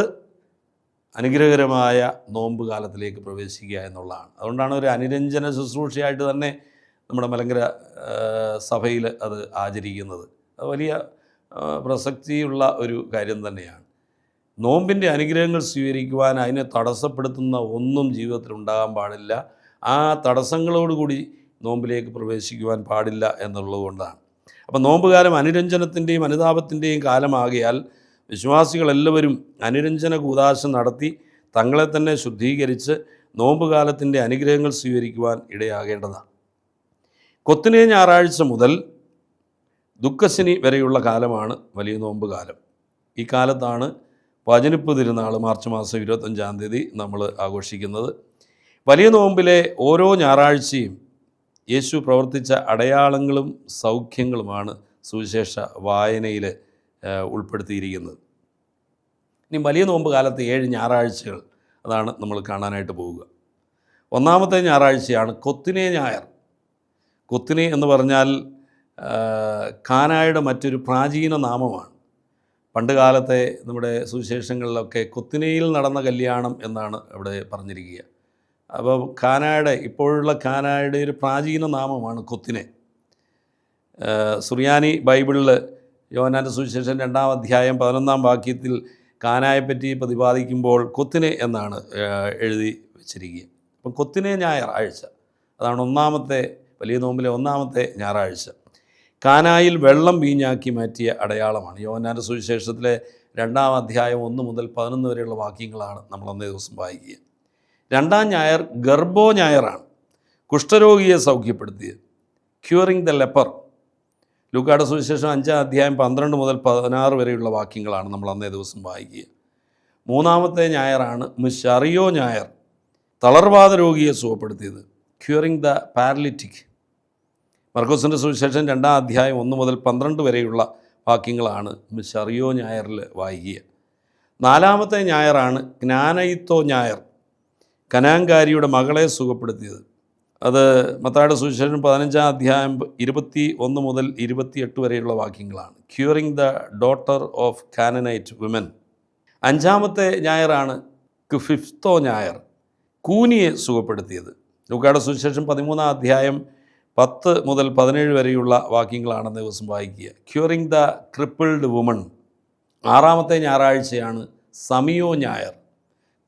അനുഗ്രഹകരമായ നോമ്പ് കാലത്തിലേക്ക് പ്രവേശിക്കുക എന്നുള്ളതാണ്. അതുകൊണ്ടാണ് ഒരു അനുരഞ്ജന ശുശ്രൂഷയായിട്ട് തന്നെ നമ്മുടെ മലങ്കര സഭയിൽ അത് ആചരിക്കുന്നത്. അത് വലിയ പ്രസക്തിയുള്ള ഒരു കാര്യം തന്നെയാണ്. നോമ്പിൻ്റെ അനുഗ്രഹങ്ങൾ സ്വീകരിക്കുവാൻ അതിനെ തടസ്സപ്പെടുത്തുന്ന ഒന്നും ജീവിതത്തിൽ ഉണ്ടാകാൻ പാടില്ല. ആ തടസ്സങ്ങളോടുകൂടി നോമ്പിലേക്ക് പ്രവേശിക്കുവാൻ പാടില്ല എന്നുള്ളതുകൊണ്ടാണ്. അപ്പോൾ നോമ്പുകാലം അനുരഞ്ജനത്തിൻ്റെയും അനുതാപത്തിൻ്റെയും കാലമാകിയാൽ വിശ്വാസികളെല്ലാവരും അനുരഞ്ജന കൂദാശ നടത്തി തങ്ങളെ തന്നെ ശുദ്ധീകരിച്ച് നോമ്പുകാലത്തിൻ്റെ അനുഗ്രഹങ്ങൾ സ്വീകരിക്കുവാൻ ഇടയാകേണ്ടതാണ്. കൊത്തിനെ ഞായറാഴ്ച മുതൽ ദുഃഖശനി വരെയുള്ള കാലമാണ് വലിയ നോമ്പ് കാലം. ഈ കാലത്താണ് വചനിപ്പ് തിരുനാൾ മാർച്ച് മാസം 25-ാം തീയതി നമ്മൾ ആഘോഷിക്കുന്നത്. വലിയ നോമ്പിലെ ഓരോ ഞായറാഴ്ചയും യേശു പ്രവർത്തിച്ച അടയാളങ്ങളും സൗഖ്യങ്ങളുമാണ് സുവിശേഷ വായനയിൽ ഉൾപ്പെടുത്തിയിരിക്കുന്നത്. ഇനി വലിയ നോമ്പ് കാലത്ത് 7 ഞായറാഴ്ചകൾ അതാണ് നമ്മൾ കാണാനായിട്ട് പോവുക. ഒന്നാമത്തെ ഞായറാഴ്ചയാണ് കൊത്തിനെ ഞായർ. കൊത്തിനെ എന്ന് പറഞ്ഞാൽ കാനായുടെ മറ്റൊരു പ്രാചീന നാമമാണ്. പണ്ട് കാലത്തെ നമ്മുടെ സുവിശേഷങ്ങളിലൊക്കെ കൊത്തിനയിൽ നടന്ന കല്യാണം എന്നാണ് അവിടെ പറഞ്ഞിരിക്കുക. അപ്പോൾ കാനായുടെ, ഇപ്പോഴുള്ള കാനായുടെ ഒരു പ്രാചീന നാമമാണ് കൊത്തിനെ. സുറിയാനി ബൈബിളിൽ യോഹന്നാൻ്റെ സുവിശേഷം 2-ാം അധ്യായം 11-ാം വാക്യത്തിൽ കാനായെപ്പറ്റി പ്രതിപാദിക്കുമ്പോൾ കൊത്തിനെ എന്നാണ് എഴുതി വച്ചിരിക്കുക. അപ്പം കൊത്തിനെ ഞായറാഴ്ച അതാണ് ഒന്നാമത്തെ വലിയ നോമ്പിലെ ഒന്നാമത്തെ ഞായറാഴ്ച. കാനായിൽ വെള്ളം വീഞ്ഞാക്കി മാറ്റിയ അടയാളമാണ്. യോഹന്നാൻ്റെ സുവിശേഷത്തിലെ 2-ാം അധ്യായം 1 മുതൽ 11 വരെയുള്ള വാക്യങ്ങളാണ് നമ്മൾ അന്നേ ദിവസം വായിക്കുക. 2-ാം ഞായർ ഗർഭോ ഞായറാണ്. കുഷ്ഠരോഗിയെ സൗഖ്യപ്പെടുത്തിയത്, ക്യൂറിങ് ദ ലെപ്പർ. ലൂക്കായുടെ സുവിശേഷം 5-ാം അധ്യായം 12 മുതൽ 16 വരെയുള്ള വാക്യങ്ങളാണ് നമ്മൾ അന്നേ ദിവസം വായിക്കുക. 3-ാമത്തെ ഞായറാണ് മിശറിയോ ഞായർ. തളർവാദ രോഗിയെ സുഖപ്പെടുത്തിയത്, ക്യൂറിങ് ദ പാരലിറ്റിക്. മർക്കോസിൻ്റെ സുവിശേഷം 2-ാം അധ്യായം 1 മുതൽ 12 വരെയുള്ള വാക്യങ്ങളാണ് മിശറിയോ ഞായറിൽ വായിക്കുക. 4-ാമത്തെ ഞായറാണ് ജ്ഞാനയിത്തോ ഞായർ. കനാൻകാരിയുടെ മകളെ സുഖപ്പെടുത്തിയത്. അത് മത്തായിയുടെ സുവിശേഷം 15-ാം അധ്യായം 21 മുതൽ 28 വരെയുള്ള വാക്യങ്ങളാണ്, curing the daughter of Canaanite women. 5-ാമത്തെ ഞായറാണ് ക്ഫിഫ്തോ ഞായർ, കൂനിയെ സുഖപ്പെടുത്തിയത്. ലൂക്കായുടെ സുവിശേഷം 13-ാം അധ്യായം 10 മുതൽ 17 വരെയുള്ള വാക്യങ്ങളാണ് ദിവസം വായിക്കുക, ക്യൂറിങ് ദ ക്രിപ്പിൾഡ് വുമൺ. 6-ാമത്തെ ഞായറാഴ്ചയാണ് സമിയോ ഞായർ,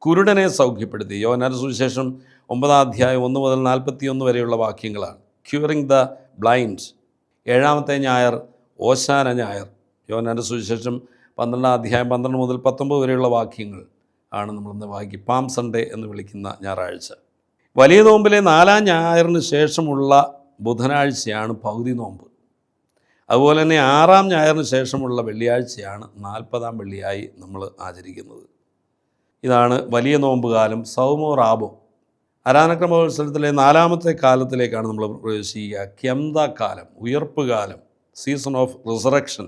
കുരുടനെ സൗഖ്യപ്പെടുത്തി. യോഹന്നാൻ്റെ സുവിശേഷം 9-ാം അധ്യായം 1 മുതൽ 41 വരെയുള്ള വാക്യങ്ങളാണ്, ക്യൂറിങ് ദ ബ്ലൈൻഡ്. 7-ാമത്തെ ഞായർ ഓശാന ഞായർ. യോഹന്നാൻ്റെ സുവിശേഷം 12-ാം അധ്യായം 12 മുതൽ 19 വരെയുള്ള വാക്യങ്ങൾ ആണ് നമ്മളിന്ന് വായിക്കുക, പാം സൺഡേ എന്ന് വിളിക്കുന്ന ഞായറാഴ്ച. വലിയ നോമ്പിലെ 4-ാം ഞായറിന് ശേഷമുള്ള ബുധനാഴ്ചയാണ് പകുതി നോമ്പ്. അതുപോലെ തന്നെ 6-ാം ഞായറിന് ശേഷമുള്ള വെള്ളിയാഴ്ചയാണ് 40-ാം വെള്ളിയായി നമ്മൾ ആചരിക്കുന്നത്. ഇതാണ് വലിയ നോമ്പ് കാലം, സൗമോ റാബോ. ആരാധനക്രമോത്സവത്തിലെ 4-ാമത്തെ കാലത്തിലേക്കാണ് നമ്മൾ പ്രവേശിക്കുക, ക്യംദ കാലം, ഉയർപ്പ് കാലം, സീസൺ ഓഫ് റിസറക്ഷൻ.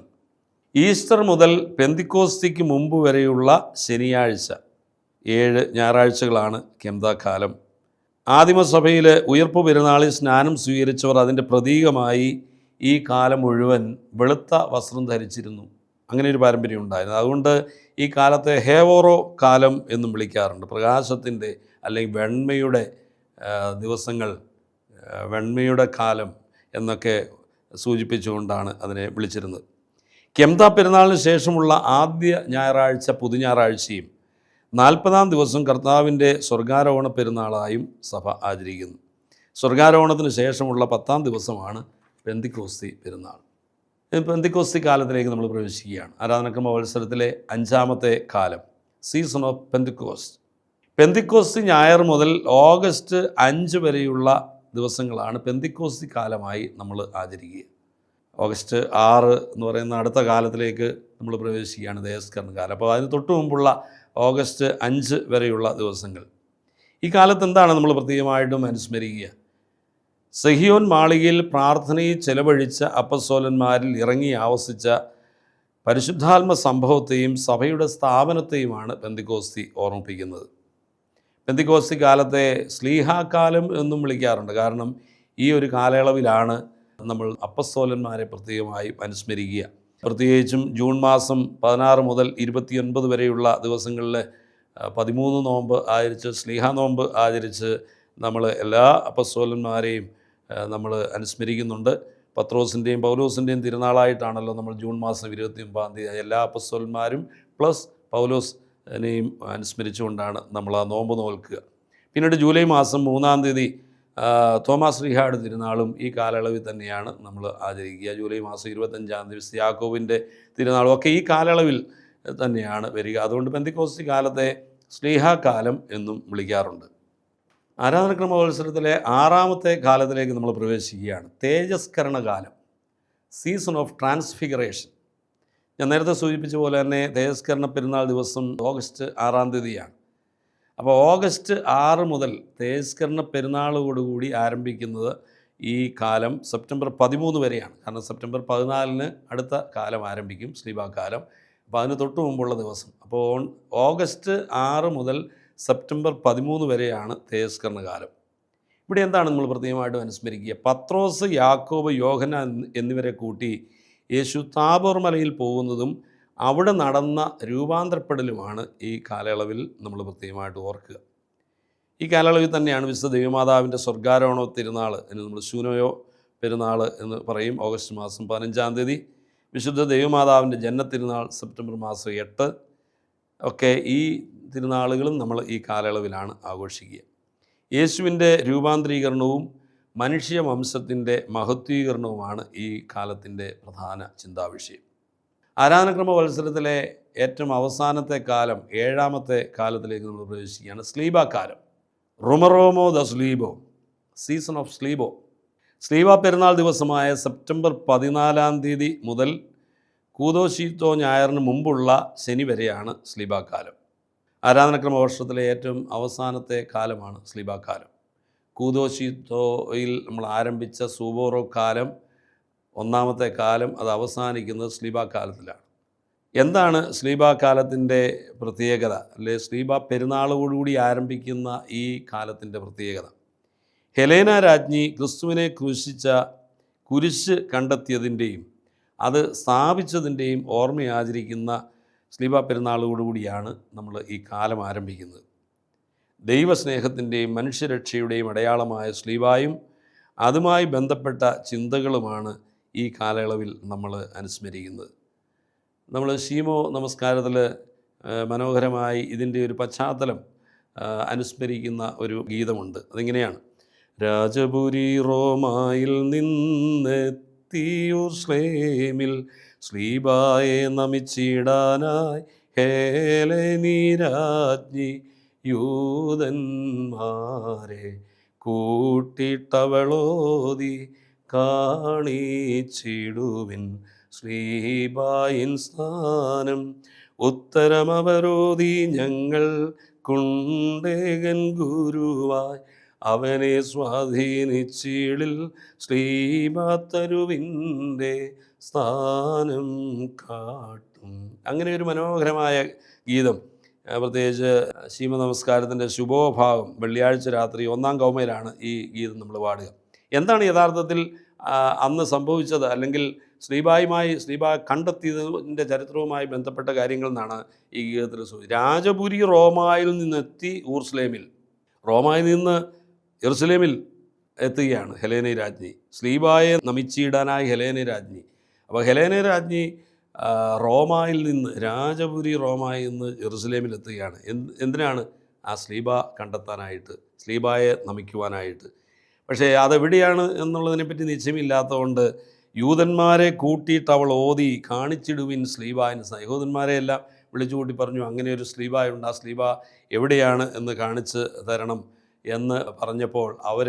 ഈസ്റ്റർ മുതൽ പെന്തിക്കോസ്തിക്ക് മുമ്പ് വരെയുള്ള ശനിയാഴ്ച 7 ഞായറാഴ്ചകളാണ് ക്യംദ കാലം. ആദിമസഭയിൽ ഉയർപ്പ് പെരുന്നാളിൽ സ്നാനം സ്വീകരിച്ചവർ അതിൻ്റെ പ്രതീകമായി ഈ കാലം മുഴുവൻ വെളുത്ത വസ്ത്രം ധരിച്ചിരുന്നു. അങ്ങനെ ഒരു പാരമ്പര്യം ഉണ്ടായിരുന്നു. അതുകൊണ്ട് ഈ കാലത്തെ ഹേവോറോ കാലം എന്നും വിളിക്കാറുണ്ട്. പ്രകാശത്തിൻ്റെ അല്ലെങ്കിൽ വെണ്മയുടെ ദിവസങ്ങൾ, വെണ്മയുടെ കാലം എന്നൊക്കെ സൂചിപ്പിച്ചുകൊണ്ടാണ് അതിനെ വിളിച്ചിരുന്നത്. ക്യംദ പെരുന്നാളിന് ശേഷമുള്ള ആദ്യ ഞായറാഴ്ച പുതുഞായറാഴ്ചയും 40-ാം ദിവസം കർത്താവിൻ്റെ സ്വർഗാരോഹണ പെരുന്നാളായും സഭ ആചരിക്കുന്നു. സ്വർഗാരോഹണത്തിന് ശേഷമുള്ള 10-ാം ദിവസമാണ് പെന്തിക്കോസ്തി പെരുന്നാൾ. പെന്തിക്കോസ്തി കാലത്തിലേക്ക് നമ്മൾ പ്രവേശിക്കുകയാണ്. ആരാധനക്രമ മത്സരത്തിലെ 5-ാമത്തെ കാലം, സീസൺ ഓഫ് പെന്തിക്കോസ്റ്റ്. പെന്തിക്കോസ്തി ഞായർ മുതൽ ഓഗസ്റ്റ് 5 വരെയുള്ള ദിവസങ്ങളാണ് പെന്തിക്കോസ്തി കാലമായി നമ്മൾ ആചരിക്കുക. ഓഗസ്റ്റ് 6 എന്ന് പറയുന്ന അടുത്ത കാലത്തിലേക്ക് നമ്മൾ പ്രവേശിക്കുകയാണ്, ദേശസ്കരണ കാലം. അപ്പോൾ അതിന് തൊട്ട് മുമ്പുള്ള ഓഗസ്റ്റ് 5 വരെയുള്ള ദിവസങ്ങൾ. ഈ കാലത്ത് എന്താണ് നമ്മൾ പ്രത്യേകമായിട്ടും അനുസ്മരിക്കുക? സഹിയോൻ മാളികയിൽ പ്രാർത്ഥനയിൽ ചെലവഴിച്ച അപ്പസ്തോലന്മാരിൽ ഇറങ്ങി ആവസിച്ച പരിശുദ്ധാത്മ സംഭവത്തെയും സഭയുടെ സ്ഥാപനത്തെയുമാണ് പെന്തിക്കോസ്തി ഓർമ്മിപ്പിക്കുന്നത്. പെന്തിക്കോസ്തി കാലത്തെ സ്ലീഹാക്കാലം എന്നും വിളിക്കാറുണ്ട്. കാരണം ഈ ഒരു കാലയളവിലാണ് നമ്മൾ അപ്പസ്തോലന്മാരെ പ്രത്യേകമായി അനുസ്മരിക്കുക. പ്രത്യേകിച്ചും ജൂൺ മാസം 16 മുതൽ 29 വരെയുള്ള ദിവസങ്ങളിൽ 13 നോമ്പ് ആചരിച്ച്, സ്ലീഹാ നോമ്പ് ആചരിച്ച് നമ്മൾ എല്ലാ അപ്പസ്തോലന്മാരെയും നമ്മൾ അനുസ്മരിക്കുന്നുണ്ട്. പത്രോസിൻ്റെയും പൗലോസിൻ്റെയും തിരുനാളായിട്ടാണല്ലോ നമ്മൾ ജൂൺ മാസം 29-ാം തീയതി എല്ലാ അപ്പസ്തോലന്മാരും പ്ലസ് പൗലോസിനെയും അനുസ്മരിച്ചുകൊണ്ടാണ് നമ്മൾ ആ നോമ്പ് നോൽക്കുക. പിന്നീട് ജൂലൈ മാസം 3-ാം തീയതി തോമാസ് ശ്ലീഹായുടെ തിരുനാളും ഈ കാലയളവിൽ തന്നെയാണ് നമ്മൾ ആചരിക്കുക. ജൂലൈ മാസം 25-ാം തീയതി യാക്കോബിൻ്റെ തിരുനാളും ഒക്കെ ഈ കാലയളവിൽ തന്നെയാണ് വരിക. അതുകൊണ്ട് പെന്തിക്കോസ്തി കാലത്തെ സ്ലീഹാക്കാലം എന്നും വിളിക്കാറുണ്ട്. ആരാധനക്രമോത്സവത്തിലെ 6-ാമത്തെ കാലത്തിലേക്ക് നമ്മൾ പ്രവേശിക്കുകയാണ്, തേജസ്കരണ കാലം, സീസൺ ഓഫ് ട്രാൻസ്ഫിഗറേഷൻ. ഞാൻ നേരത്തെ സൂചിപ്പിച്ച പോലെ തന്നെ തേജസ്കരണ പെരുന്നാൾ ദിവസം ഓഗസ്റ്റ് 6-ാം തീയതിയാണ്. അപ്പോൾ ഓഗസ്റ്റ് 6 മുതൽ തേജസ്കരണ പെരുന്നാളോടുകൂടി ആരംഭിക്കുന്നത് ഈ കാലം സെപ്റ്റംബർ 13 വരെയാണ്. കാരണം സെപ്റ്റംബർ 14 അടുത്ത കാലം ആരംഭിക്കും, ശ്ലീബാകാലം. അപ്പോൾ അതിന് തൊട്ട് മുമ്പുള്ള ദിവസം. അപ്പോൾ ഓഗസ്റ്റ് 6 മുതൽ സെപ്റ്റംബർ 13 വരെയാണ് തേജസ്കരണ കാലം. ഇവിടെ എന്താണ് നമ്മൾ പ്രത്യേകമായിട്ടും അനുസ്മരിക്കുക? പത്രോസ്, യാക്കോബ്, യോഹന്നാൻ എന്നിവരെ കൂട്ടി യേശു താബോർ മലയിൽ പോകുന്നതും അവിടെ നടന്ന രൂപാന്തരപ്പെടലുമാണ് ഈ കാലയളവിൽ നമ്മൾ പ്രത്യേകമായിട്ട് ഓർക്കുക. ഈ കാലയളവിൽ തന്നെയാണ് വിശുദ്ധ ദൈവമാതാവിൻ്റെ സ്വർഗാരോഹണ തിരുനാൾ എന്ന് നമ്മൾ ശൂനോയോ പെരുന്നാൾ എന്ന് പറയും. ഓഗസ്റ്റ് മാസം 15-ാം തീയതി വിശുദ്ധ ദൈവമാതാവിൻ്റെ ജന്മത്തിരുനാൾ സെപ്റ്റംബർ മാസം 8 ഒക്കെ ഈ തിരുനാളുകളും നമ്മൾ ഈ കാലയളവിലാണ് ആഘോഷിക്കുക. യേശുവിൻ്റെ രൂപാന്തരീകരണവും മനുഷ്യ വംശത്തിൻ്റെ മഹത്വീകരണവുമാണ് ഈ കാലത്തിൻ്റെ പ്രധാന ചിന്താവിഷയം. ആരാധനക്രമ വത്സരത്തിലെ ഏറ്റവും അവസാനത്തെ കാലം, 7-ാമത്തെ കാലത്തിലേക്ക് നമ്മൾ പ്രവേശിക്കുകയാണ്. സ്ലീബാകാലം, റുമറോമോ ദ സ്ലീബോ, സീസൺ ഓഫ് സ്ലീബോ. സ്ലീബ പെരുന്നാൾ ദിവസമായ സെപ്റ്റംബർ 14-ാം തീയതി മുതൽ കൂദോശീത്തോ ഞായറിന് മുമ്പുള്ള ശനി വരെയാണ് സ്ലീബാകാലം. ആരാധനക്രമ വർഷത്തിലെ ഏറ്റവും അവസാനത്തെ കാലമാണ് സ്ലീബാകാലം. കൂദോശീത്തോയിൽ നമ്മൾ ആരംഭിച്ച സൂബോറോ കാലം, 1-ാമത്തെ കാലം, അത് അവസാനിക്കുന്നത് സ്ലീബാകാലത്തിലാണ്. എന്താണ് സ്ലീബാകാലത്തിൻ്റെ പ്രത്യേകത? അല്ലെ, സ്ലീബ പെരുന്നാളോടുകൂടി ആരംഭിക്കുന്ന ഈ കാലത്തിൻ്റെ പ്രത്യേകത, ഹെലേന രാജ്ഞി ക്രിസ്തുവിനെ ക്രൂശിച്ച കുരിശ് കണ്ടെത്തിയതിൻ്റെയും അത് സ്ഥാപിച്ചതിൻ്റെയും ഓർമ്മയാചരിക്കുന്ന സ്ലീബ പെരുന്നാളോടുകൂടിയാണ് നമ്മൾ ഈ കാലം ആരംഭിക്കുന്നത്. ദൈവസ്നേഹത്തിൻ്റെയും മനുഷ്യരക്ഷയുടെയും അടയാളമായ സ്ലീബായും അതുമായി ബന്ധപ്പെട്ട ചിന്തകളുമാണ് ഈ കാലയളവിൽ നമ്മൾ അനുസ്മരിക്കുന്നത്. നമ്മൾ ശീമോ നമസ്കാരത്തിൽ മനോഹരമായി ഇതിൻ്റെ ഒരു പശ്ചാത്തലം അനുസ്മരിക്കുന്ന ഒരു ഗീതമുണ്ട്. അതിങ്ങനെയാണ്: രാജപുരി റോമായിൽ നിന്നെത്തിയൂർശ്ലേമിൽ സ്ലീബായെ നമിച്ചിടാനായി ഹേലേനി രാജ്ഞി യൂതന്മാരെ കൂട്ടിട്ടവളോതി കാണിച്ചിടുവിൻ ശ്ലീബായിൻ സ്ഥാനം. ഉത്തരമവരോധി ഞങ്ങൾ കുണ്ടേകൻ ഗുരുവായി അവനെ സ്വാധീനിച്ചിടിൽ ശ്ലീബാത്തരുവിൻ്റെ സ്ഥാനം കാട്ടും. അങ്ങനെ ഒരു മനോഹരമായ ഗീതം, പ്രത്യേകിച്ച് ശീമ നമസ്കാരത്തിൻ്റെ ശുഭോഭാവം വെള്ളിയാഴ്ച രാത്രി 1-ാം കൗമയിലാണ് ഈ ഗീതം നമ്മൾ പാടുക. എന്താണ് യഥാർത്ഥത്തിൽ അന്ന് സംഭവിച്ചത്, അല്ലെങ്കിൽ സ്ലീബ കണ്ടെത്തിയതിൻ്റെ ചരിത്രവുമായി ബന്ധപ്പെട്ട കാര്യങ്ങൾ എന്നാണ് ഈ ഗീതത്തിൽ സൂചിപ്പിച്ചത്. രാജപുരി റോമായിൽ നിന്നെത്തി ഊർസ്ലേമിൽ, റോമായിൽ നിന്ന് യെറുസലേമിൽ എത്തുകയാണ് ഹെലേന രാജ്ഞി. സ്ലീബായെ നമിച്ചിടാനായി ഹെലേന രാജ്ഞി. അപ്പോൾ ഹെലേന രാജ്ഞി റോമായിൽ നിന്ന്, രാജപുരി റോമായിൽ നിന്ന് യെറുസലേമിൽ എത്തുകയാണ്. എന്തിനാണ്? ആ സ്ലീബ കണ്ടെത്താനായിട്ട്, സ്ലീബായെ നമിക്കുവാനായിട്ട്. പക്ഷേ അതെവിടെയാണ് എന്നുള്ളതിനെപ്പറ്റി നിശ്ചയമില്ലാത്തതുകൊണ്ട് യൂതന്മാരെ കൂട്ടിയിട്ട് അവൾ ഓതി കാണിച്ചിടുവിൻ സ്ലീബായിന്. യഹൂദന്മാരെ എല്ലാം വിളിച്ചു കൂട്ടി പറഞ്ഞു, അങ്ങനെ ഒരു സ്ലീബായുണ്ട്, ആ സ്ലീബ എവിടെയാണ് എന്ന് കാണിച്ച് തരണം എന്ന് പറഞ്ഞപ്പോൾ അവർ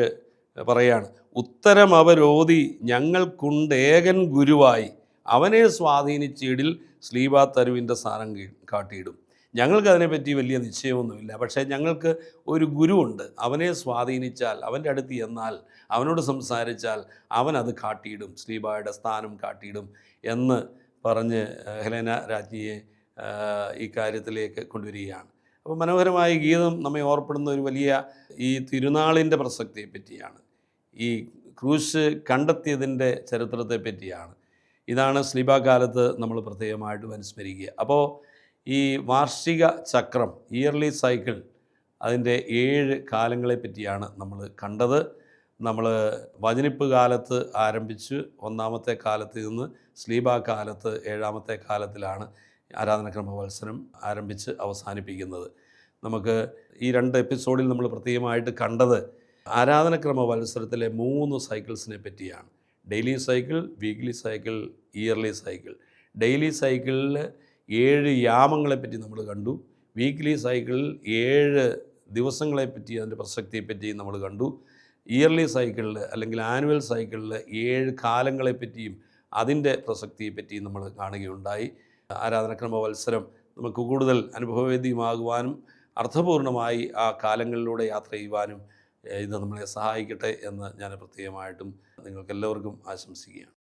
പറയാണ്, ഉത്തരം അവരോതി ഞങ്ങൾക്കുണ്ടേകൻ ഗുരുവായി അവനെ സ്വാധീനിച്ചിടിൽ സ്ലീബാ തരുവിൻ്റെ സ്ഥാനം കാട്ടിയിടും. ഞങ്ങൾക്കതിനെപ്പറ്റി വലിയ നിശ്ചയമൊന്നുമില്ല, പക്ഷേ ഞങ്ങൾക്ക് ഒരു ഗുരുവുണ്ട്, അവനെ സ്വാധീനിച്ചാൽ, അവൻ്റെ അടുത്ത് ചെന്നാൽ, അവനോട് സംസാരിച്ചാൽ അവൻ അത് കാട്ടിയിടും, സ്ലീബായുടെ സ്ഥാനം കാട്ടിയിടും എന്ന് പറഞ്ഞ് ഹെലേന രാജ്ഞിയെ ഈ കാര്യത്തിലേക്ക് കൊണ്ടുവരികയാണ്. അപ്പോൾ മനോഹരമായ ഗീതം നമ്മെ ഓർപ്പെടുന്ന ഒരു വലിയ ഈ തിരുനാളിൻ്റെ പ്രസക്തിയെ പറ്റിയാണ്, ഈ ക്രൂശ് കണ്ടെത്തിയതിൻ്റെ ചരിത്രത്തെ പറ്റിയാണ്. ഇതാണ് സ്ലീബാകാലത്ത് നമ്മൾ പ്രത്യേകമായിട്ടും അനുസ്മരിക്കുക. അപ്പോൾ ഈ വാർഷിക ചക്രം, ഇയർലി സൈക്കിൾ, അതിൻ്റെ 7 കാലങ്ങളെ പറ്റിയാണ് നമ്മൾ കണ്ടത്. നമ്മൾ വചനിപ്പ് കാലത്ത് ആരംഭിച്ച് 1-ാമത്തെ കാലത്ത് നിന്ന് സ്ലീബാകാലത്ത് 7-ാമത്തെ കാലത്തിലാണ് ആരാധനക്രമ വത്സരം ആരംഭിച്ച് അവസാനിപ്പിക്കുന്നത്. നമുക്ക് ഈ 2 എപ്പിസോഡിൽ നമ്മൾ പ്രത്യേകമായിട്ട് കണ്ടത് ആരാധനക്രമ വത്സരത്തിലെ 3 സൈക്കിൾസിനെ പറ്റിയാണ്. Daily cycle, weekly cycle, yearly cycle. Daily സൈക്കിളിൽ 7 യാമങ്ങളെപ്പറ്റി നമ്മൾ കണ്ടു. വീക്ക്ലി സൈക്കിളിൽ 7 ദിവസങ്ങളെപ്പറ്റി, അതിൻ്റെ പ്രസക്തിയെപ്പറ്റി നമ്മൾ കണ്ടു. ഇയർലി സൈക്കിളിൽ അല്ലെങ്കിൽ ആനുവൽ സൈക്കിളിൽ 7 കാലങ്ങളെപ്പറ്റിയും അതിൻ്റെ പ്രസക്തിയെപ്പറ്റിയും നമ്മൾ കാണുകയുണ്ടായി. ആരാധനക്രമ വത്സരം നമുക്ക് കൂടുതൽ അനുഭവവേദ്യമാകുവാനും അർത്ഥപൂർണമായി ആ കാലങ്ങളിലൂടെ യാത്ര ചെയ്യുവാനും ഇത് നമ്മളെ സഹായിക്കട്ടെ എന്ന് ഞാൻ പ്രത്യേകമായിട്ടും നിങ്ങൾക്കെല്ലാവർക്കും ആശംസിക്കുകയാണ്.